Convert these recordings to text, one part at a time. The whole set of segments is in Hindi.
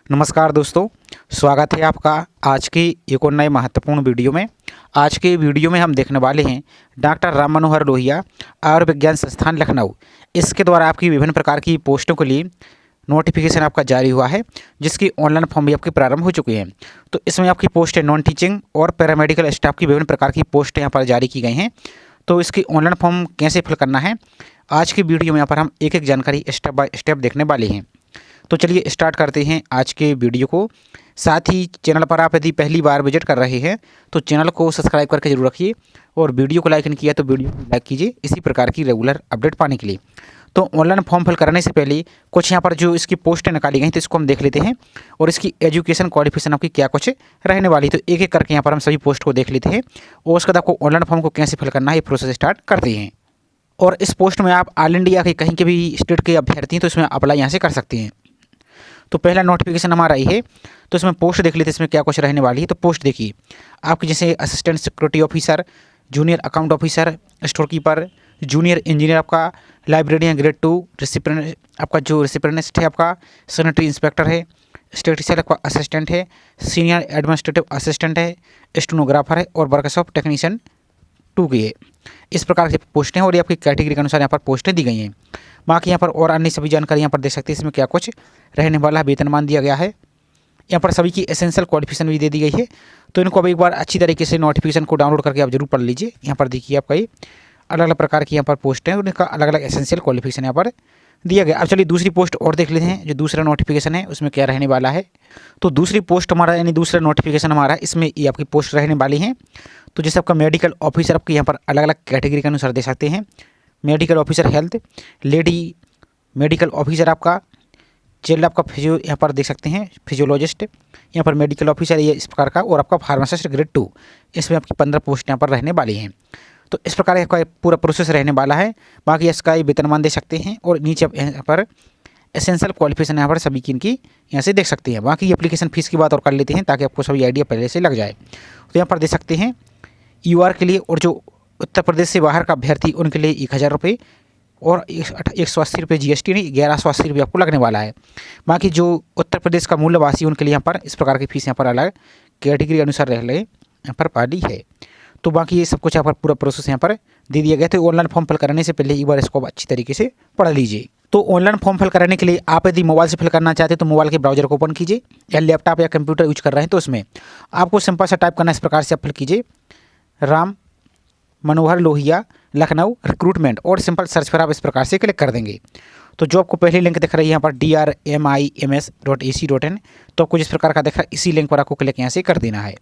नमस्कार दोस्तों, स्वागत है आपका आज की एक और नए महत्वपूर्ण वीडियो में। आज के वीडियो में हम देखने वाले हैं डॉक्टर राम मनोहर लोहिया आयुर्विज्ञान संस्थान लखनऊ, इसके द्वारा आपकी विभिन्न प्रकार की पोस्टों के लिए नोटिफिकेशन आपका जारी हुआ है, जिसकी ऑनलाइन फॉर्म भी आपके प्रारंभ हो चुके हैं। तो इसमें आपकी पोस्ट है नॉन टीचिंग और पैरामेडिकल स्टाफ की विभिन्न प्रकार की पोस्ट यहाँ पर जारी की गई हैं। तो इसकी ऑनलाइन फॉर्म कैसे फिल करना है, आज की वीडियो में यहाँ पर हम एक एक जानकारी स्टेप बाय स्टेप देखने वाले हैं। तो चलिए स्टार्ट करते हैं आज के वीडियो को। साथ ही चैनल पर आप यदि पहली बार विजिट कर रहे हैं तो चैनल को सब्सक्राइब करके जरूर रखिए, और वीडियो को लाइक नहीं किया तो वीडियो को लाइक कीजिए इसी प्रकार की रेगुलर अपडेट पाने के लिए। तो ऑनलाइन फॉर्म फिल करने से पहले कुछ यहाँ पर जो इसकी पोस्टें निकाली गई तो इसको हम देख लेते हैं, और इसकी एजुकेशन क्वालिफिकेशन आपकी क्या कुछ रहने वाली। तो एक एक करके यहाँ पर हम सभी पोस्ट को देख लेते हैं, और उसके बाद आपको ऑनलाइन फॉर्म को कैसे फिल करना है ये प्रोसेस स्टार्ट करते हैं। और इस पोस्ट में आप ऑल इंडिया के कहीं के भी स्टेट के अभ्यर्थी हैं तो इसमें अप्लाई यहाँ से कर सकते हैं। तो पहला नोटिफिकेशन हमारा ये है, तो इसमें पोस्ट देख लेते हैं इसमें क्या कुछ रहने वाली है। तो पोस्ट देखिए आपकी, जैसे assistant security officer, junior account officer, store keeper, junior engineer आपका, लाइब्रेरियन ग्रेड 2, रिसिप्रेंट आपका जो रिसिप्रेंटिस्ट है आपका, सैनिटरी इंस्पेक्टर है, स्टेटिस्टिशियन आपका असिस्टेंट है, सीनियर एडमिनिस्ट्रेटिव असिस्टेंट है, स्टेनोग्राफर है, और वर्कशॉप टेक्नीशियन 2 की है। इस प्रकार की पोस्टें हैं, और ये आपकी कैटेगरी के अनुसार यहाँ पर पोस्टें दी गई हैं। बाकी यहाँ पर और अन्य सभी जानकारी यहाँ पर देख सकते हैं, इसमें क्या कुछ रहने वाला है। वेतनमान दिया गया है, यहाँ पर सभी की एसेंशियल क्वालिफिकेशन भी दे दी गई है। तो इनको अब एक बार अच्छी तरीके से नोटिफिकेशन को डाउनलोड करके आप जरूर पढ़ लीजिए। यहाँ पर देखिए आपका ये अलग अलग प्रकार की यहाँ पर पोस्ट है, उनका अलग अलग एसेंशियल क्वालिफिकेशन यहाँ पर दिया गया। अब चलिए दूसरी पोस्ट और देख लेते हैं, जो दूसरा नोटिफिकेशन है उसमें क्या रहने वाला है। तो दूसरी पोस्ट हमारा यानी दूसरा नोटिफिकेशन हमारा, इसमें ये आपकी पोस्ट रहने वाली है। तो जैसे आपका मेडिकल ऑफिसर आपके यहाँ पर अलग अलग कैटेगरी के अनुसार दे सकते हैं। Medical officer health, lady medical officer आपका, चाइल्ड आपका फिजियो यहाँ पर देख सकते हैं, फिजियोलॉजिस्ट यहाँ पर मेडिकल ऑफिसर ये इस प्रकार का, और आपका फार्मासिस्ट ग्रेड 2, इसमें आपकी 15 पोस्ट यहाँ पर रहने वाली हैं। तो इस प्रकार का पूरा प्रोसेस रहने वाला है। बाकी इसका ये वेतनमान दे सकते हैं, और नीचे आप यहाँ पर एसेंशियल क्वालिफिकेशन यहाँ पर सभी की इनकी यहाँ से देख सकते हैं। बाकी एप्लीकेशन फीस की बात और कर लेते हैं ताकि आपको सभी आइडिया पहले से लग जाए। तो यहाँ पर देख सकते हैं यूआर के लिए, और जो उत्तर प्रदेश से बाहर का अभ्यर्थी उनके लिए 1000 रुपये, और 180 रुपये GST नहीं 1180 रुपये आपको लगने वाला है। बाकी जो उत्तर प्रदेश का मूलवासी उनके लिए यहाँ पर इस प्रकार की फीस यहाँ पर अलग कैटेगरी के अनुसार रह यहाँ पर वाली है। तो बाकी ये सब कुछ यहाँ पर पूरा प्रोसेस यहाँ पर दे दिया गया। तो ऑनलाइन फॉर्म फिल करने से पहले एक बार इसको अच्छी तरीके से पढ़ लीजिए। तो ऑनलाइन फॉर्म फिल करने के लिए आप यदि मोबाइल से फिल करना चाहते हैं तो मोबाइल के ब्राउजर को ओपन कीजिए, या लैपटॉप या कंप्यूटर यूज कर रहे हैं तो उसमें आपको सिंपल सा टाइप करना, इस प्रकार से आप फिल कीजिए राम मनोहर लोहिया लखनऊ रिक्रूटमेंट, और सिंपल सर्च पर आप इस प्रकार से क्लिक कर देंगे। तो जो आपको पहली लिंक दिख रही है यहाँ पर drmims.ac.in, तो आपको जिस प्रकार का दिख रहा है इसी लिंक पर आपको क्लिक यहाँ से कर देना है।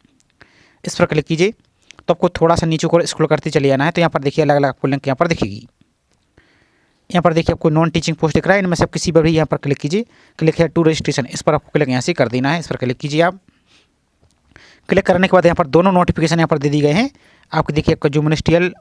इस पर क्लिक कीजिए तो आपको थोड़ा सा नीचे को स्क्रॉल करते चले जाना है। तो यहाँ पर देखिए अलग अलग आपको लिंक यहाँ पर दिखेगी। यहाँ पर देखिए आपको नॉन टीचिंग पोस्ट दिख रहा है, इनमें से आप किसी पर भी यहाँ पर क्लिक कीजिए। क्लिक है टू रजिस्ट्रेशन, इस पर आपको क्लिक यहाँ से कर देना है। इस पर क्लिक कीजिए। आप क्लिक करने के बाद यहाँ पर दोनों नोटिफिकेशन यहाँ पर दे दी गए हैं। आपको देखिए आपका जो मिनिस्ट्रियल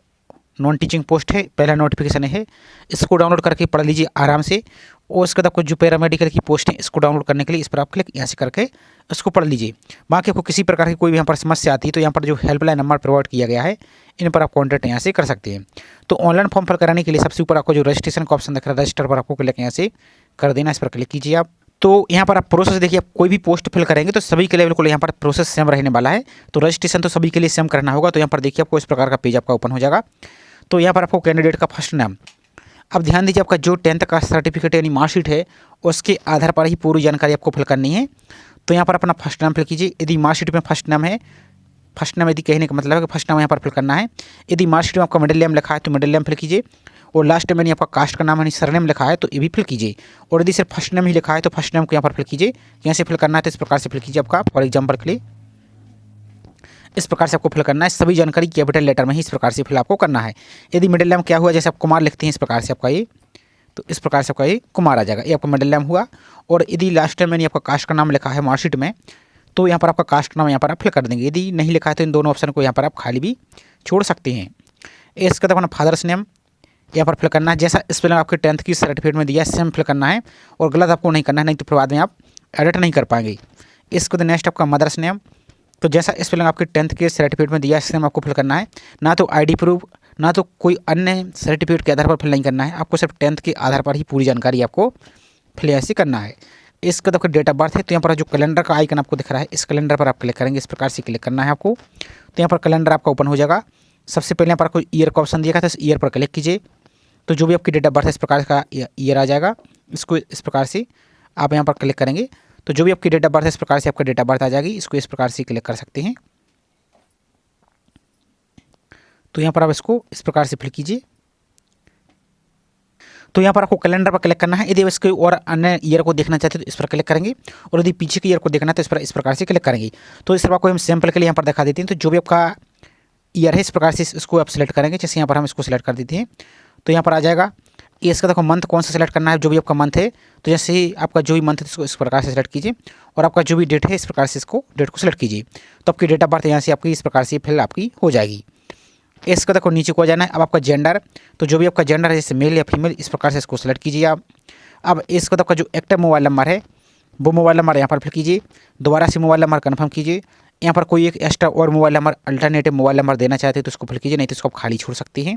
नॉन टीचिंग पोस्ट है पहला नोटिफिकेशन है, इसको डाउनलोड करके पढ़ लीजिए आराम से। और उसके बाद आपको जो पैरामेडिकल की पोस्ट है इसको डाउनलोड करने के लिए इस पर आप क्लिक यहाँ से करके इसको पढ़ लीजिए। बाकी आपको किसी प्रकार की कोई भी यहाँ पर समस्या आती है तो यहाँ पर जो हेल्पलाइन नंबर प्रोवाइड किया गया है इन पर आप कॉन्टैक्ट यहाँ से कर सकते हैं। तो ऑनलाइन फॉर्म फिल कराने के लिए सबसे ऊपर आपको जो रजिस्ट्रेशन का ऑप्शन दिख रहा है, रजिस्टर पर आपको क्लिक यहाँ से कर देना। इस पर क्लिक कीजिए आप। तो यहाँ पर आप प्रोसेस देखिए, आप कोई भी पोस्ट फिल करेंगे तो सभी के लिए बिल्कुल यहाँ पर प्रोसेस सेम रहने वाला है। तो रजिस्ट्रेशन तो सभी के लिए सेम करना होगा। तो यहाँ पर देखिए आपको इस प्रकार का पेज आपका ओपन हो जाएगा। तो यहाँ पर आपको कैंडिडेट का फर्स्ट नाम, अब ध्यान दीजिए आपका जो 10th का सर्टिफिकेट यानी मार्कशीट है उसके आधार पर ही पूरी जानकारी आपको फिल करनी है। तो यहाँ पर अपना फर्स्ट नाम फिल कीजिए। यदि मार्कशीट में फर्स्ट नाम है, फर्स्ट नाम यदि कहने का मतलब है कि फर्स्ट नाम यहाँ पर फिल करना है। यदि मार्कशीट में आपका मिडिल नेम लिखा है तो मिडिल नेम फिल कीजिए, और लास्ट में आपका कास्ट का नाम यानी सरनेम लिखा है तो ये भी फिल कीजिए। और यदि सिर्फ फर्स्ट नेम ही लिखा है तो फर्स्ट नेम को यहाँ पर फिल कीजिए। यहाँ से फिल करना है तो इस प्रकार से फिल कीजिए। आपका फॉर एग्जाम्पल के लिए इस प्रकार से आपको फिल करना है। सभी जानकारी कैपिटल लेटर में ही इस प्रकार से फिल आपको करना है। यदि मिडिल नेम क्या हुआ, जैसे आप कुमार लिखते हैं इस प्रकार से आपका ये, तो इस प्रकार से आपका ये कुमार आ जाएगा, ये आपका मिडिल नेम हुआ। और यदि लास्ट में आपका कास्ट का नाम लिखा है मार्कशीट में तो यहाँ पर आपका कास्ट नाम यहाँ पर आप फिल कर देंगे। यदि नहीं लिखा है तो इन दोनों ऑप्शन को यहाँ पर आप खाली भी छोड़ सकते हैं। इसके बाद अपना फादर्स नेम यहाँ पर फिल करना है, जैसा स्पेलिंग आपके 10th की सर्टिफिकेट में दिया है सेम फिल करना है, और गलत आपको नहीं करना है, नहीं तो फिर बाद में आप एडिट नहीं कर पाएंगे। इसके बाद नेक्स्ट आपका मदर्स नेम, तो जैसा स्पेलिंग आपके 10th के सर्टिफिकेट में दिया है सेम आपको फिल करना है। ना तो ID प्रूफ ना तो कोई अन्य सर्टिफिकेट के आधार पर फिल नहीं करना है, आपको सिर्फ 10th के आधार पर ही पूरी जानकारी आपको फिल ऐसे करना है। इसका देखो डेट ऑफ बर्थ है। तो यहाँ पर जो कैलेंडर का आइकन आपको दिख रहा है, इस कैलेंडर पर आप क्लिक करेंगे। इस प्रकार से क्लिक करना है आपको। तो यहाँ पर कैलेंडर आपका ओपन हो जाएगा। सबसे पहले यहाँ पर आपको ईयर का ऑप्शन दिया गया था, इस ईयर पर क्लिक कीजिए। तो जो भी आपकी डेट ऑफ बर्थ है इस प्रकार का ईयर आ जाएगा। इसको इस प्रकार से आप यहाँ पर क्लिक करेंगे तो जो भी आपकी डेट ऑफ बर्थ है इस प्रकार से आपका डेट ऑफ बर्थ आ जाएगी। इसको इस प्रकार से क्लिक कर सकते हैं। तो यहाँ पर आप इसको इस प्रकार से फिल कीजिए। तो यहाँ पर आपको कैलेंडर पर क्लिक करना है। यदि इसके और अन्य ईयर को देखना चाहते हैं तो इस पर क्लिक करेंगे, और यदि पीछे के ईयर को देखना है तो इस प्रकार से क्लिक करेंगे। तो इस तरह आपको हम सैंपल के लिए यहाँ पर दिखा देते हैं। तो जो भी आपका ईयर है इस प्रकार से इसको आप सिलेक्ट करेंगे। जैसे यहाँ पर हम इसको सिलेक्ट कर देते हैं तो यहाँ पर आ जाएगा। ये इसका देखो मंथ कौन सा सिलेक्ट करना है, जो भी आपका मंथ है। तो जैसे ही आपका जो भी मंथ है इसको इस प्रकार से सिलेक्ट कीजिए, और आपका जो भी डेट है इस प्रकार से इसको डेट को सिलेक्ट कीजिए। तो आपकी डेट ऑफ बर्थ यहाँ से आपकी इस प्रकार से फिल आपकी हो जाएगी। इसका देखो नीचे को आ जाना है। अब आपका जेंडर, तो जो भी आपका जेंडर है जैसे मेल या फीमेल इस प्रकार से इसको सेलेक्ट कीजिए आप। अब इसका तो आपका जो एक्टिव मोबाइल नंबर है वो मोबाइल नंबर यहाँ पर फिल कीजिए। दोबारा से मोबाइल नंबर कन्फर्म कीजिए। यहाँ पर कोई एक एक्स्ट्रा और mobile number alternative mobile number देना चाहते हैं तो उसको फिल कीजिए, नहीं तो इसको आप खाली छोड़ सकते हैं।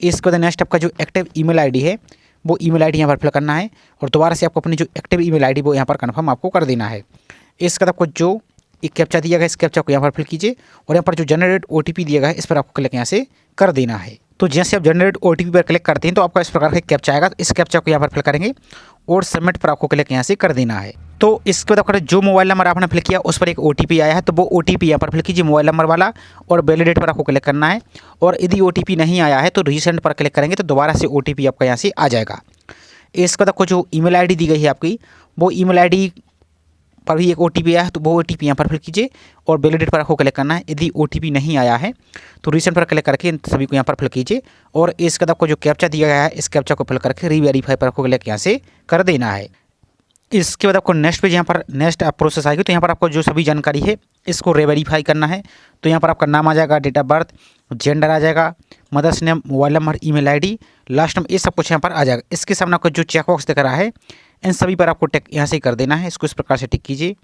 इसके बाद नेक्स्ट आपका जो एक्टिव ईमेल आईडी है वो ईमेल आईडी यहाँ पर फिल करना है, और दोबारा से आपको अपनी जो एक्टिव ईमेल आईडी वो यहाँ पर कन्फर्म आपको कर देना है। इसके बाद आपको जो एक कैप्चा दिया गया इस कैप्चा को यहाँ पर फिल कीजिए, और यहाँ पर जो जनरेट ओटीपी दिया गया है इस पर आपको क्लिक यहाँ से कर देना है। तो जैसे आप जनरेट ओटीपी पर क्लिक करते हैं तो आपका इस प्रकार का कैप्चा आएगा। तो इस कैप्चा को यहाँ पर फिल करेंगे और सबमिट पर आपको क्लिक यहाँ से कर देना है। तो इसके बाद आपका जो मोबाइल नंबर आपने फिल किया उस पर एक ओटीपी आया है, तो वो ओटीपी यहाँ पर फिल कीजिए मोबाइल नंबर वाला, और वैलिडेट पर आपको क्लिक करना है। और यदि ओटीपी नहीं आया है तो रीसेंड पर क्लिक करेंगे तो दोबारा से ओटीपी आपका यहाँ से आ जाएगा। इसके बाद आपको जो ईमेल आईडी दी गई है आपकी वो ईमेल आईडी पर भी एक ओटीपी आया है, तो वो ओटीपी यहाँ पर फिल कीजिए और वैलिडेट पर आपको क्लिक करना है। यदि ओटीपी नहीं आया है तो रीसेंट पर क्लिक करके इन सभी को यहाँ पर फिल कीजिए, और इसके बाद आपको जो कैप्चा दिया गया है इस कैप्चा को फिल करके रीवेरीफाई पर आपको क्लिक यहाँ से कर देना है। इसके बाद आपको नेक्स्ट पेज यहाँ पर नेक्स्ट प्रोसेस आएगी। तो यहाँ पर आपको जो सभी जानकारी है इसको रीवेरीफाई करना है। तो यहाँ पर आपका नाम आ जाएगा, डेट ऑफ बर्थ, जेंडर आ जाएगा, mother's name, mobile number, email ID, last number, ये सब कुछ यहाँ पर आ जाएगा। इसके सामने आपको जो चेक बॉक्स दिख रहा है इन सभी पर आपको टिक यहाँ से कर देना है। इसको इस प्रकार से टिक कीजिए,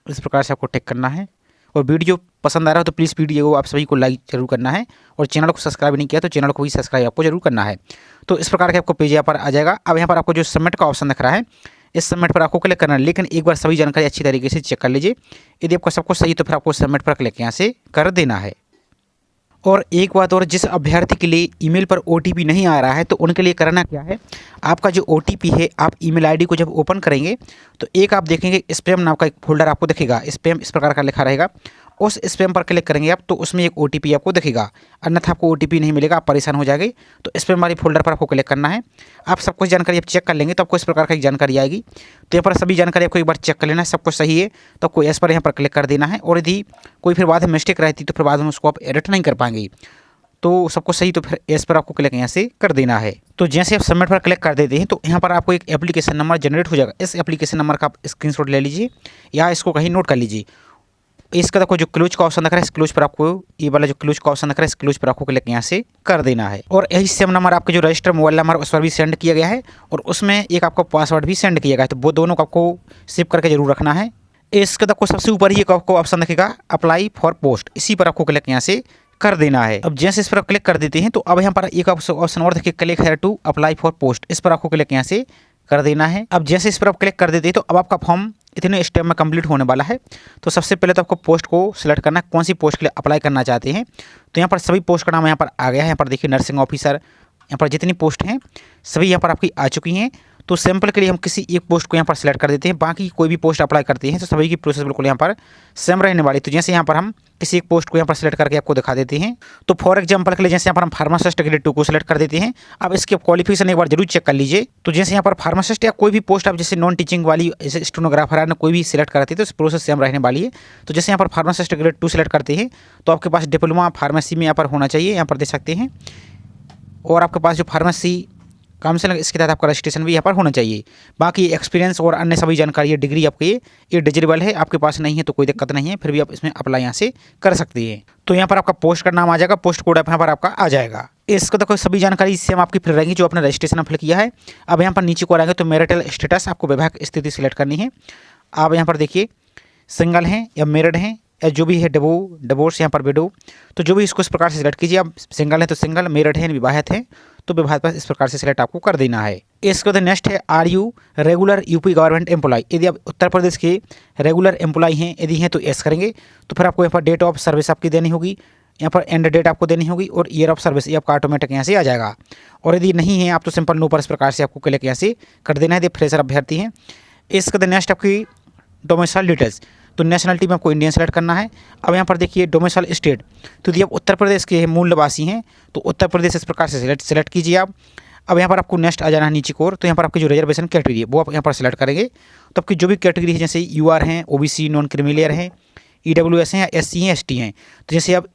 इस प्रकार से आपको टिक करना है। और वीडियो पसंद आ रहा हो तो प्लीज़ वीडियो को आप सभी को लाइक जरूर करना है, और चैनल को सब्सक्राइब नहीं किया तो चैनल को भी सब्सक्राइब आपको जरूर करना है। तो इस प्रकार के आपको पेज यहाँ पर आ जाएगा। अब यहाँ पर आपको जो सबमिट का ऑप्शन दिख रहा है इस सबमिट पर आपको क्लिक करना है, लेकिन एक बार सभी जानकारी अच्छी तरीके से चेक कर लीजिए। यदि आपको सब कुछ सही तो फिर आपको सबमिट पर क्लिक यहाँ से कर देना है। और एक बात और, जिस अभ्यर्थी के लिए ईमेल पर ओटीपी नहीं आ रहा है तो उनके लिए करना क्या है, आपका जो ओटीपी है आप ईमेल आईडी को जब ओपन करेंगे तो एक आप देखेंगे स्पैम नाम का एक फोल्डर आपको दिखेगा, स्पैम इस प्रकार का लिखा रहेगा। उस स्पैम पर क्लिक करेंगे आप तो उसमें एक ओटीपी आपको दिखेगा, अन्यथा आपको ओटीपी नहीं मिलेगा, आप परेशान हो जाएंगे। तो स्पैम वाली फोल्डर पर आपको क्लिक करना है। आप सब कुछ जानकारी आप चेक कर लेंगे तो आपको इस प्रकार की जानकारी आएगी। तो यहाँ पर सभी जानकारी आपको एक बार चेक कर लेना है, सब कुछ सही है तो आपको इस पर यहाँ पर क्लिक कर देना है। और यदि कोई फिर बाद में मिस्टेक रहती तो फिर बाद में उसको आप एडिट नहीं कर पाएंगे। तो सब कुछ सही तो फिर इस पर आपको क्लिक यहाँ से कर देना है। तो जैसे आप सबमिट पर क्लिक कर देते हैं तो यहाँ पर आपको एक एप्लीकेशन नंबर जनरेट हो जाएगा। इस एप्लीकेशन नंबर का आप स्क्रीनशॉट ले लीजिए या इसको कहीं नोट कर लीजिए। इसका देखो जो क्लोज का ऑप्शन दिख रहा है इस क्लोज पर आपको, ये वाला जो क्लोज का ऑप्शन दिख रहा है इस क्लोज पर आपको क्लिक यहाँ से कर देना है। और यही सेम नंबर आपके जो रजिस्टर मोबाइल नंबर उस पर भी सेंड किया गया है, और उसमें एक आपको पासवर्ड भी सेंड किया गया है, तो वो दोनों को आपको सेव करके जरूर रखना है। इसका देखो सबसे ऊपर ही एक आपको ऑप्शन दिखेगा अप्लाई फॉर पोस्ट, इसी पर आपको क्लिक यहाँ से कर देना है। अब जैसे इस पर क्लिक कर देते हैं तो अब यहाँ पर एक ऑप्शन और देखिए, click here to apply for post, इस पर आपको क्लिक यहाँ से कर देना है। अब जैसे इस पर आप क्लिक कर देते हैं तो अब आपका फॉर्म इतने स्टेप में कंप्लीट होने वाला है। तो सबसे पहले तो आपको पोस्ट को सिलेक्ट करना है, कौन सी पोस्ट के लिए अप्लाई करना चाहते हैं। तो यहाँ पर सभी पोस्ट का नाम यहाँ पर आ गया है। यहाँ पर देखिए नर्सिंग ऑफिसर, यहाँ पर जितनी पोस्ट हैं सभी यहाँ पर आपकी आ चुकी हैं। तो सैंपल के लिए हम किसी एक पोस्ट को यहाँ पर सिलेक्ट कर देते हैं, बाकी कोई भी पोस्ट अप्लाई करते हैं तो सभी की प्रोसेस बिल्कुल यहाँ पर सेम रहने वाली। तो जैसे यहाँ पर हम किसी एक पोस्ट को यहाँ पर सिलेक्ट करके आपको दिखा देते हैं। तो फॉर एग्जांपल के लिए जैसे यहाँ पर हम फार्मासिस्ट ग्रेड 2 को सिलेक्ट कर देते हैं। अब इसके क्वालिफिकेशन एक बार जरूर चेक कर लीजिए। तो जैसे यहाँ पर फार्मासिस्ट या कोई भी पोस्ट आप जैसे नॉन टीचिंग वाली जैसे स्टेनोग्राफर है कोई भी सिलेक्ट करते हैं तो प्रोसेस सेम रहने वाली है। तो जैसे यहाँ पर फार्मासिस्ट ग्रेड 2 सिलेक्ट करते हैं तो आपके पास डिप्लोमा फार्मेसी में यहाँ पर होना चाहिए, यहाँ पर देख सकते हैं। और आपके पास जो फार्मेसी काउंसिल इसके तहत आपका रजिस्ट्रेशन भी यहाँ पर होना चाहिए। बाकी एक्सपीरियंस और अन्य सभी जानकारी है, डिग्री आपकी ये डिजिटेबल है, आपके पास नहीं है तो कोई दिक्कत नहीं है, फिर भी आप इसमें अप्लाई यहाँ से कर सकते हैं। तो यहाँ पर आपका पोस्ट का नाम आ जाएगा, पोस्ट कोड यहाँ पर आपका आ जाएगा। इसका देखो सभी जानकारी सेम आपकी फिर रहेंगी जो आपने रजिस्ट्रेशन फिल किया है। अब यहाँ पर नीचे को आएंगे तो मैरिटल स्टेटस आपको वैवाहिक स्थिति सिलेक्ट करनी है। आप यहाँ पर देखिए सिंगल हैं या मैरिड हैं या जो भी है डिवोर्स यहाँ पर विडो, तो जो भी इसको इस प्रकार से सिलेक्ट कीजिए। आप सिंगल है तो सिंगल, मैरिड है विवाहित है तो विवाहित पर इस प्रकार से सिलेक्ट आपको कर देना है। इसके बाद नेक्स्ट है are you regular UP government employee. यदि आप उत्तर प्रदेश के रेगुलर एम्प्लॉय हैं, यदि हैं तो एस करेंगे। तो फिर आपको यहाँ पर डेट ऑफ सर्विस आपकी देनी होगी, यहाँ पर एंड डेट आपको देनी होगी और ईयर ऑफ सर्विस ये आपका ऑटोमेटिक यहाँ से आ जाएगा। और यदि नहीं है आप तो सिंपल नो पर इस प्रकार से आपको क्लिक यहाँ से कर देना है यदि फ्रेशर अभ्यर्थी हैं। इसके बाद नेक्स्ट आपकी डोमिसाइल डिटेल्स, तो नेशनलिटी में आपको इंडियन सेलेक्ट करना है। अब यहाँ पर देखिए डोमिसाइल स्टेट, तो यदि आप उत्तर प्रदेश के मूल निवासी हैं तो उत्तर प्रदेश इस प्रकार से सिलेक्ट कीजिए आप। अब यहाँ पर आपको नेक्स्ट आ जाना है नीचे को, तो यहाँ पर आपकी जो रिजर्वेशन कैटेगरी है वो आप यहाँ पर सेलेक्ट करेंगे। तो आपकी जो भी कैटेगरी है, जैसे यूआर हैं, ओबीसी, नॉन क्रीमिलियर हैं, ईडब्ल्यूएस हैं, या एससी हैं, एसटी हैं, तो जैसे आप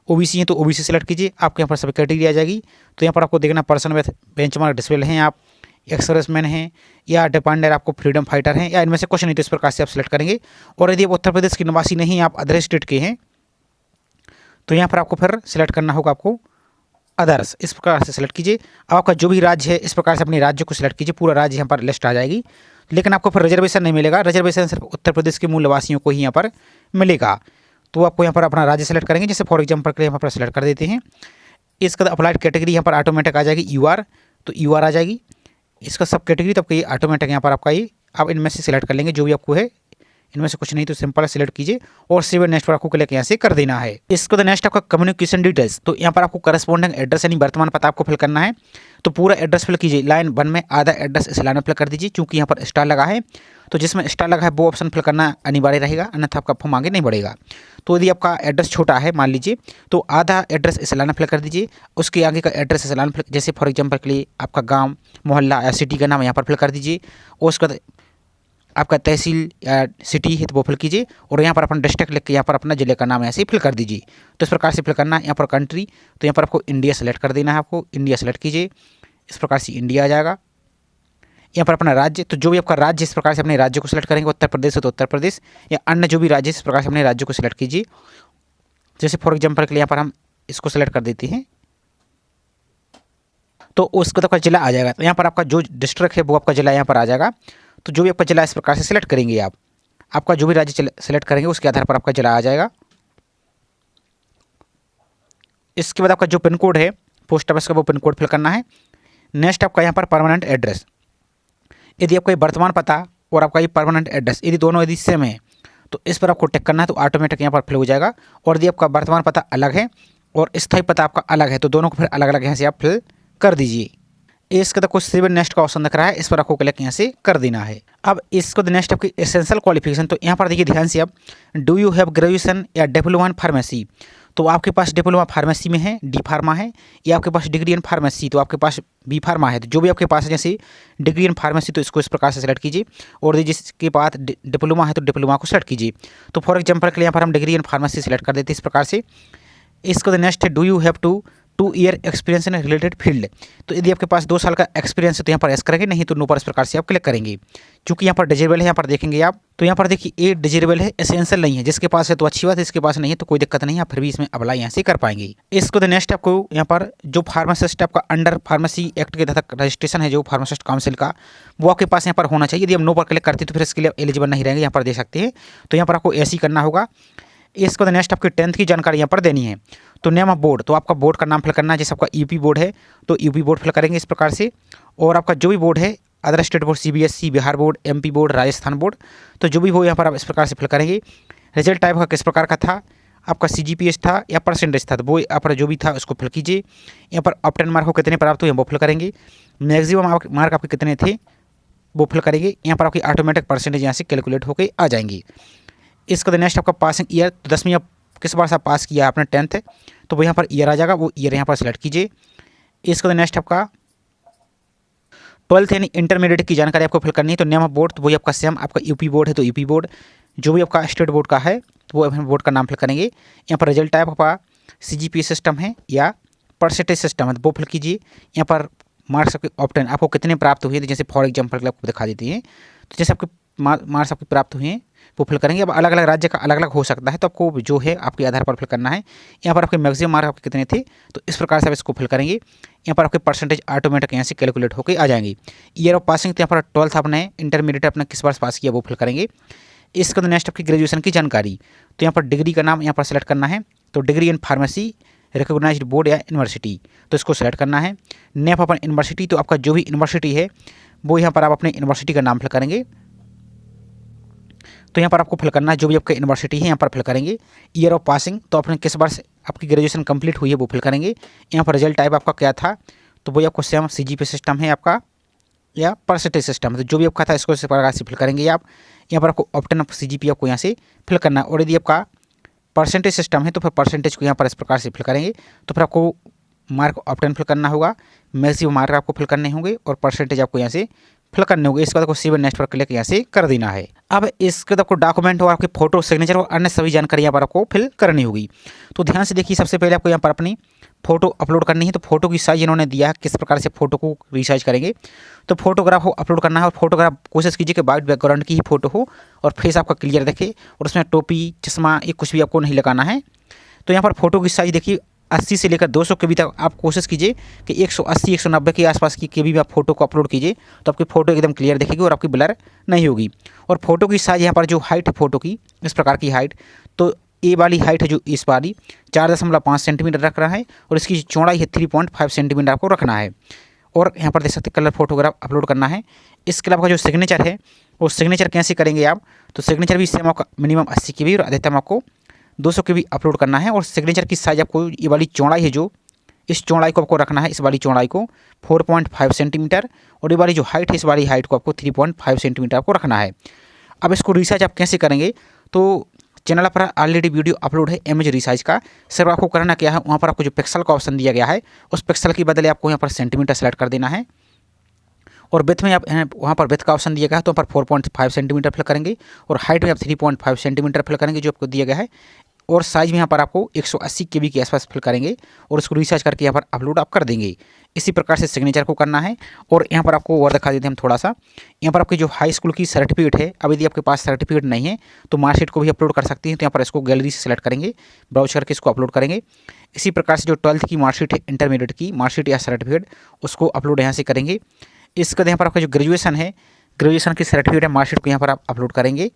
ओबीसी हैं तो ओबीसी सेलेक्ट कीजिए, आपके यहाँ पर सब कैटेगरी आ जाएगी। तो यहाँ पर आपको देखना पर्सन विथ बेंचमार्क डिसेबल हैं आप, एक्सर्विसमैन हैं, या डिपेंडर आपको फ्रीडम फाइटर हैं, या इनमें से कुछ नहीं, तो इस प्रकार से आप सेलेक्ट करेंगे। और यदि आप उत्तर प्रदेश के निवासी नहीं, आप अदर स्टेट के हैं, तो यहाँ पर आपको फिर सेलेक्ट करना होगा आपको अदर्स, इस प्रकार से सेलेक्ट कीजिए। आपका जो भी राज्य है इस प्रकार से अपने राज्य को सिलेक्ट कीजिए, पूरा राज्य यहाँ पर लिस्ट आ जाएगी। लेकिन आपको फिर रिजर्वेशन नहीं मिलेगा, रिजर्वेशन सिर्फ उत्तर प्रदेश के मूल निवासियों को ही यहाँ पर मिलेगा। तो आपको यहाँ पर अपना राज्य सेलेक्ट करेंगे, जैसे फॉर एग्जाम्पल के लिए यहाँ पर सेलेक्ट कर देते हैं। इसका अप्लाइड कैटेगरी यहाँ पर ऑटोमेटिक आ जाएगी यूआर, तो यूआर आ जाएगी। इसका सब कैटेगरी तो आपका ये ऑटोमेटिक यहाँ पर आपका ये आप इनमें से सिलेक्ट कर लेंगे जो भी आपको है, इनमें से कुछ नहीं तो सिंपल सिलेक्ट कीजिए और सेव नेक्स्ट पर आपको क्लिक यहाँ से कर देना है। इसको तो नेक्स्ट आपका कम्युनिकेशन डिटेल्स, तो यहाँ पर आपको करस्पॉन्डिंग एड्रेस यानी वर्तमान पता आपको फिल करना है। तो पूरा एड्रेस फिल कीजिए, लाइन 1 में आधा एड्रेस इस लाइन में फिल कर दीजिए, क्योंकि यहाँ पर स्टार लगा है, तो जिसमें स्टार लगा है वो ऑप्शन फिल करना अनिवार्य रहेगा, अन्यथा आपका फॉर्म आगे नहीं बढ़ेगा। तो यदि आपका एड्रेस छोटा है मान लीजिए, तो आधा एड्रेस इस लाइन में फिल कर दीजिए, उसके आगे का एड्रेस इस लाइन फिल, जैसे फॉर एग्जाम्पल के लिए आपका गाँव, मोहल्ला या सिटी का नाम यहाँ पर फिल कर दीजिए, और उसका आपका तहसील या सिटी है तो वो फिल कीजिए, और यहाँ पर अपना डिस्ट्रिक्ट लिख के यहाँ पर अपना जिले का नाम ऐसे ही फिल कर दीजिए। तो इस प्रकार से फिल करना है। यहाँ पर कंट्री, तो यहाँ पर आपको इंडिया सेलेक्ट कर देना है, आपको इंडिया सेलेक्ट कीजिए, इस प्रकार से इंडिया आ जाएगा। यहाँ पर अपना राज्य, तो जो भी आपका राज्य इस प्रकार से अपने राज्य को सिलेक्ट करेंगे, उत्तर प्रदेश है तो उत्तर प्रदेश, या अन्य जो भी राज्य इस प्रकार से अपने राज्य को सिलेक्ट कीजिए। जैसे फॉर एग्जाम्पल के लिए यहाँ पर हम इसको सिलेक्ट कर देते हैं, तो उसको तो आपका जिला आ जाएगा। तो यहाँ पर आपका जो डिस्ट्रिक्ट है वो आपका जिला यहाँ पर आ जाएगा। तो जो भी आपका जिला इस प्रकार से सिलेक्ट करेंगे आप, आपका जो भी राज्य सेलेक्ट करेंगे उसके आधार पर आपका जिला आ जाएगा। इसके बाद आपका जो पिन कोड है पोस्ट ऑफिस का वो पिन कोड फिल करना है। नेक्स्ट आपका यहाँ पर परमानेंट एड्रेस, यदि आपका ये वर्तमान पता और आपका ये परमानेंट एड्रेस यदि दोनों यदि सेम है तो इस पर आपको टिक करना है, तो ऑटोमेटिक यहाँ पर फिल हो जाएगा। और यदि आपका वर्तमान पता अलग है और स्थायी पता आपका अलग है तो दोनों को फिर अलग अलग यहाँ से आप फिल कर दीजिए। इसके तो कुछ सिविल नेक्स्ट का ऑप्शन दिख रहा है, इस पर आपको क्लिक यहाँ से कर देना है। अब इसको नेक्स्ट आपकी एसेंशियल क्वालिफिकेशन, तो यहाँ पर देखिए ध्यान से आप, डू यू हैव ग्रेजुएशन या डिप्लोमा इन फार्मेसी, तो आपके पास डिप्लोमा फार्मेसी में है, डी फार्मा है, या आपके पास डिग्री इन फार्मेसी तो आपके पास बी फार्मा है। तो जो भी आपके पास है जैसे डिग्री इन फार्मेसी तो इसको इस प्रकार से सेलेक्ट कीजिए, और जिसके पास डिप्लोमा है तो डिप्लोमा को सेलेक्ट कीजिए। तो फॉर एग्जाम्पल के लिए यहाँ पर हम डिग्री इन फार्मेसी सेलेक्ट कर देते हैं इस प्रकार से। इसको नेक्स्ट है do you have 2 year experience in related field, तो यदि आपके पास 2 साल का एक्सपीरियंस है तो यहाँ पर एस करेंगे, नहीं तो नो पर इस प्रकार से आप क्लिक करेंगे। क्योंकि यहाँ पर डिजेबल है, यहाँ पर देखेंगे आप, तो यहाँ पर देखिए ए डिजेबल है, एसेंशियल नहीं है। जिसके पास है तो अच्छी बात है, इसके पास नहीं है तो कोई दिक्कत नहीं है, आप फिर भी इसमें अप्लाई यहाँ से कर पाएंगे। इसको तो नेक्स्ट आपको यहाँ पर जो फार्मासिस्ट आपका अंडर फार्मेसी एक्ट के तहत रजिस्ट्रेशन है जो फार्मासिस्ट काउंसिल का, वो आपके पास यहाँ पर होना चाहिए। यदि हम नो पर क्लिक करते तो फिर इसके लिए एलिजिबल नहीं रहेंगे, यहाँ पर दे सकते हैं। तो यहाँ पर आपको ऐसे ही करना होगा। इसको तो नेक्स्ट आपकी 10th की जानकारी यहाँ पर देनी है। तो नेम ऑफ बोर्ड, तो आपका बोर्ड का नाम फिल करना है, जैसे आपका यूपी बोर्ड है तो यूपी बोर्ड फिल करेंगे इस प्रकार से। और आपका जो भी बोर्ड है other state board, CBSE, Bihar board, MP board, Rajasthan board, तो जो भी हो यहाँ पर आप इस प्रकार से फिल करेंगे। रिजल्ट टाइप का किस प्रकार का था, आपका सीजीपीएस था या परसेंटेज था, तो वो यहाँ पर जो भी था उसको फिल कीजिए। यहाँ पर ऑप्टेन मार्क को कितने प्राप्त हुए वो फिल करेंगे। मैक्सिमम मार्क आपके कितने थे वो फिल करेंगे। यहाँ पर आपकी ऑटोमेटिक परसेंटेज यहाँ से कैलकुलेट होकर आ जाएंगी। इसका नेक्स्ट आपका पासिंग ईयर, तो 10वीं आप किस बार से आप पास किया आपने 10th है तो वो यहाँ पर ईयर आ जाएगा, वो ईयर यहाँ पर सेलेक्ट कीजिए। इसका नेक्स्ट आपका 12th यानी इंटरमीडिएट की जानकारी आपको फिल करनी है। तो नेम ऑफ बोर्ड, तो वही आपका सेम, आपका यूपी बोर्ड है तो यूपी बोर्ड, जो भी आपका स्टेट बोर्ड का है तो वो बोर्ड का नाम फिल करेंगे। यहाँ पर रिजल्ट टाइप आपका सीजीपीए सिस्टम है या परसेंटेज सिस्टम है तो वो फिल कीजिए। यहाँ पर मार्क्स आपके ऑप्टेन आपको कितने प्राप्त हुए थे, जैसे फॉर एग्जाम्पल आपको दिखा देती है, तो जैसे आपके मार्क्स आपके प्राप्त हुए हैं वो फिल करेंगे। अब अलग अलग राज्य का अलग अलग हो सकता है, तो आपको जो है आपके आधार पर फिल करना है। यहाँ पर आपके मैक्सिमम मार्क आपके कितने थे तो इस प्रकार से आप इसको फिल करेंगे। यहाँ पर आपके परसेंटेज ऑटोमेटिक यहाँ से कैलकुलेट होकर आ जाएंगे। ईयर ऑफ पासिंग, तो यहाँ पर 12th आपने, इंटरमीडिएट आपने किस बार पास किया वो फिल करेंगे। इसके बाद नेक्स्ट आपकी ग्रेजुएशन की जानकारी। तो यहाँ पर डिग्री का नाम यहाँ पर सेलेक्ट करना है, तो degree in pharmacy recognised board या यूनिवर्सिटी, तो इसको सेलेक्ट करना है। नेम ऑफ यूनिवर्सिटी, तो आपका जो भी यूनिवर्सिटी है वो यहाँ पर आप अपने यूनिवर्सिटी का नाम फिल करेंगे। तो यहाँ पर आपको फिल करना है जो भी आपका यूनिवर्सिटी है यहाँ पर फिल करेंगे। ईयर ऑफ पासिंग, तो आपने किस बार से आपकी ग्रेजुएशन कंप्लीट हुई है वो फिल करेंगे। यहाँ पर रिजल्ट टाइप आपका क्या था, तो वही आपको सेम CGPA सिस्टम है आपका या परसेंटेज सिस्टम, तो जो भी आपका था इसको इस प्रकार से फिल करेंगे आप। यहाँ पर आपको ऑप्शन ऑफ CGPA आपको यहाँ से फिल करना है, और यदि आपका परसेंटेज सिस्टम है तो फिर परसेंटेज को यहाँ पर इस प्रकार से फिल करेंगे। तो फिर आपको मार्क ऑप्शन फिल करना होगा, मैक्सिमम मार्क आपको फिल करने होंगे और परसेंटेज आपको यहाँ से फिल करने होंगे। इसके बाद आपको सेव नेक्स्ट पर क्लिक यहाँ से कर देना है। अब इसके बाद आपको डॉक्यूमेंट और आपके फोटो, सिग्नेचर और अन्य सभी जानकारी यहाँ पर आपको फिल करनी होगी। तो ध्यान से देखिए, सबसे पहले आपको यहाँ पर अपनी फोटो अपलोड करनी है। तो फोटो की साइज इन्होंने दिया है, किस प्रकार से फोटो को रिसाइज करेंगे। तो फोटोग्राफ अपलोड करना है, और फोटोग्राफ कोशिश कीजिए कि वाइट बैकग्राउंड की ही फोटो हो और फेस आपका क्लियर दिखे, और उसमें टोपी, चश्मा, ये कुछ भी आपको नहीं लगाना है। तो यहाँ पर फोटो की साइज देखिए 80 से लेकर 200 KB तक आप कोशिश कीजिए कि 180-190 के आसपास की KB में आप फोटो को अपलोड कीजिए, तो आपकी फ़ोटो एकदम क्लियर दिखेगी और आपकी ब्लर नहीं होगी। और फोटो की साइज़ यहाँ पर जो हाइट है फोटो की, इस प्रकार की हाइट, तो ए वाली हाइट है जो इस वाली 4.5 सेंटीमीटर रख रहा है, और इसकी चौड़ाई है 3.5 सेंटीमीटर आपको रखना है। और यहाँ पर देख सकते कलर फोटोग्राफ अपलोड करना है। इसके अलावा जो सिग्नेचर है वो सिग्नेचर कैसे करेंगे आप, तो सिग्नेचर भी सेम आपका मिनिमम 80 KB और अधिकतम आपको 200 KB अपलोड करना है। और सिग्नेचर की साइज़ आपको ये वाली चौड़ाई है जो, इस चौड़ाई को आपको रखना है, इस वाली चौड़ाई को 4.5 सेंटीमीटर, और ये वाली जो हाइट है इस वाली हाइट को आपको 3.5 सेंटीमीटर आपको रखना है। अब इसको रिसाइज आप कैसे करेंगे, तो चैनल पर ऑलरेडी वीडियो अपलोड है इमेज रिसाइज का। सिर्फ आपको करना क्या है, वहाँ पर आपको जो पिक्सल का ऑप्शन दिया गया है उस पिक्सल के बदले आपको यहाँ पर सेंटीमीटर सेलेक्ट कर देना है। और विड्थ में आप वहाँ पर विड्थ का ऑप्शन दिया गया है, तो पर 4.5 सेंटीमीटर फिल करेंगे, और हाइट में आप 3.5 सेंटीमीटर फिल करेंगे जो आपको दिया गया है। और साइज़ में यहाँ पर आपको 180 KB के आसपास फिल करेंगे, और उसको रिसर्च करके यहाँ पर अपलोड आप कर देंगे। इसी प्रकार से सिग्नेचर को करना है। और यहाँ पर आपको और दिखा देते हैं हम थोड़ा सा, यहाँ पर आपकी जो हाई स्कूल की सर्टिफिकेट है, अब यदि आपके पास सर्टिफिकेट नहीं है तो मार्कशीट को भी अपलोड कर सकती हैं। तो यहाँ पर इसको गैलरी से सेलेक्ट करेंगे, ब्राउज करके इसको अपलोड करेंगे। इसी प्रकार से जो 12th की मार्कशीट है, इंटरमीडिएट की मार्कशीट या सर्टिफिकेट, उसको अपलोड यहाँ से करेंगे। इसके बाद यहाँ पर आपका जो ग्रेजुएशन है, ग्रेजुएशन की सर्टिफिकेट है, मार्कशीट को यहाँ पर आप अपलोड करेंगे।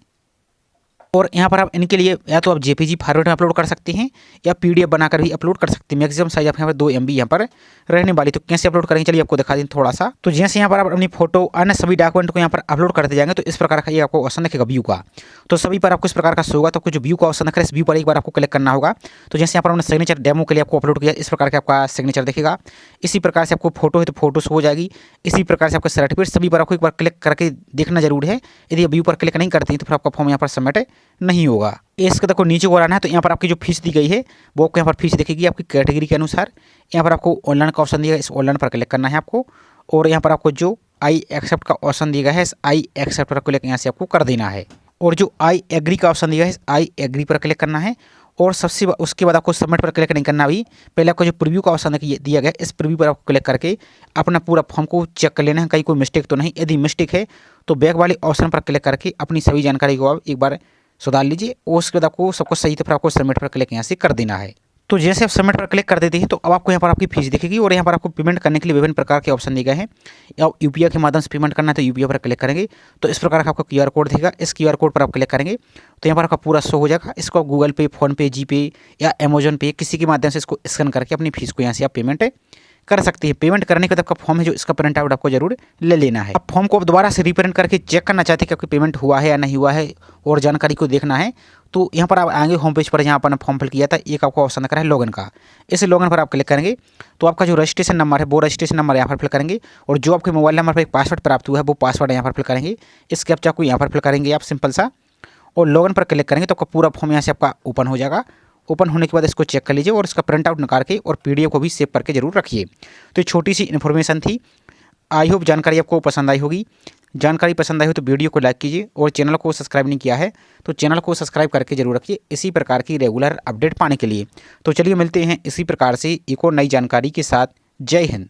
और यहाँ पर आप इनके लिए या तो आप JPG फॉर्मेट में अपलोड कर सकते हैं या PDF बनाकर भी अपलोड कर सकते हैं। मैक्सिमम साइज आप यहाँ पर 2 MB यहाँ पर रहने वाली। तो कैसे अपलोड करेंगे चलिए आपको दिखा दें थोड़ा सा। तो जैसे यहाँ पर आप अपनी फोटो, अन्य सभी डॉक्यूमेंट को यहाँ पर अपलोड करते जाएंगे, तो इस प्रकार का ये आपको ऑप्शन दिखेगा व्यू का। तो सभी पर आपको इस प्रकार का शो होगा, तो कुछ व्यू का ऑप्शन दिख रहा है, इस व्यू पर एक बार आपको क्लिक करना होगा। तो जैसे यहाँ पर हमने सिग्नेचर डेमो के लिए आपको अपलोड किया, इस प्रकार का आपका सिग्नेचर दिखेगा। इसी प्रकार से आपको फोटो है तो फोटो शो हो जाएगी। इसी प्रकार से आपका सर्टिफिकेट, सभी पर आपको एक बार क्लिक करके देखना जरूर है। यदि व्यू पर क्लिक नहीं करते हैं तो फिर आपका फॉर्म यहाँ पर सबमिट नहीं होगा। इसके देखो नीचे को आना है, तो यहाँ पर आपकी जो फीस दी गई है वो आपको यहाँ पर फीस दिखेगी आपकी कैटेगरी के अनुसार। यहाँ पर आपको ऑनलाइन का ऑप्शन दिया है, इस ऑनलाइन पर क्लिक करना है आपको। और यहाँ पर आपको जो आई एक्सेप्ट का ऑप्शन दिया गया है, इस आई एक्सेप्ट पर क्लिक यहाँ से आपको कर देना है। और जो आई एग्री का ऑप्शन दिया है, इस आई एग्री पर क्लिक करना है। और सबसे उसके बाद आपको सबमिट पर क्लिक नहीं करना अभी, पहले आपको जो प्रीव्यू का ऑप्शन दिया गया है, इस प्रीव्यू पर आपको क्लिक करके अपना पूरा फॉर्म को चेक कर लेना है, कहीं कोई मिस्टेक तो नहीं। यदि मिस्टेक है तो बैक वाले ऑप्शन पर क्लिक करके अपनी सभी जानकारी को आप एक बार सुधार लीजिए, और उसके बाद आपको सबको सही, तो फिर आपको सबमिट पर क्लिक यहाँ से कर देना है। तो जैसे आप सबमिट पर क्लिक कर देते हैं तो अब आपको यहाँ पर आपकी फीस दिखेगी। और यहाँ पर आपको पेमेंट करने के लिए विभिन्न प्रकार के ऑप्शन दिए गए हैं। या UPI के माध्यम से पेमेंट करना है तो UPI पर क्लिक करेंगे, तो इस प्रकार का आपको QR कोड दिखेगा। इस QR कोड पर आप क्लिक करेंगे तो यहाँ पर आपका पूरा शो हो जाएगा। इसको आप गूगल पे, फ़ोनपे, GPay या Amazon पे किसी के माध्यम से इसको स्कैन करके अपनी फीस को यहाँ से आप पेमेंट कर सकते हैं। पेमेंट करने के बाद आपका फॉर्म है जो इसका प्रिंट आउट आपको जरूर ले लेना है। आप फॉर्म को दोबारा से रीप्रिंट करके चेक करना चाहते हैं कि आपकी पेमेंट हुआ है या नहीं हुआ है, और जानकारी को देखना है, तो यहाँ पर आप आएंगे होम पेज पर, जहाँ पर फॉर्म फिल किया था, एक आपको ऑप्शन दिख रहा है लॉगिन का। इस लॉगिन पर आप क्लिक करेंगे तो आपका जो रजिस्ट्रेशन नंबर है वो रजिस्ट्रेशन नंबर यहाँ पर फिल करेंगे, और जो आपके मोबाइल नंबर पर एक पासवर्ड प्राप्त हुआ है वो पासवर्ड यहाँ पर फिल करेंगे। इस कैप्चा को यहाँ पर फिल करेंगे आप सिंपल सा, और लॉगिन पर क्लिक करेंगे तो आपका पूरा फॉर्म यहाँ से आपका ओपन हो जाएगा। ओपन होने के बाद इसको चेक कर लीजिए और इसका प्रिंट आउट निकाल के और PDF को भी सेव करके जरूर रखिए। तो छोटी सी इन्फॉर्मेशन थी, आई होप जानकारी आपको पसंद आई होगी। जानकारी पसंद आई हो तो वीडियो को लाइक कीजिए, और चैनल को सब्सक्राइब नहीं किया है तो चैनल को सब्सक्राइब करके जरूर रखिए इसी प्रकार की रेगुलर अपडेट पाने के लिए। तो चलिए मिलते हैं इसी प्रकार से एक और नई जानकारी के साथ। जय हिंद।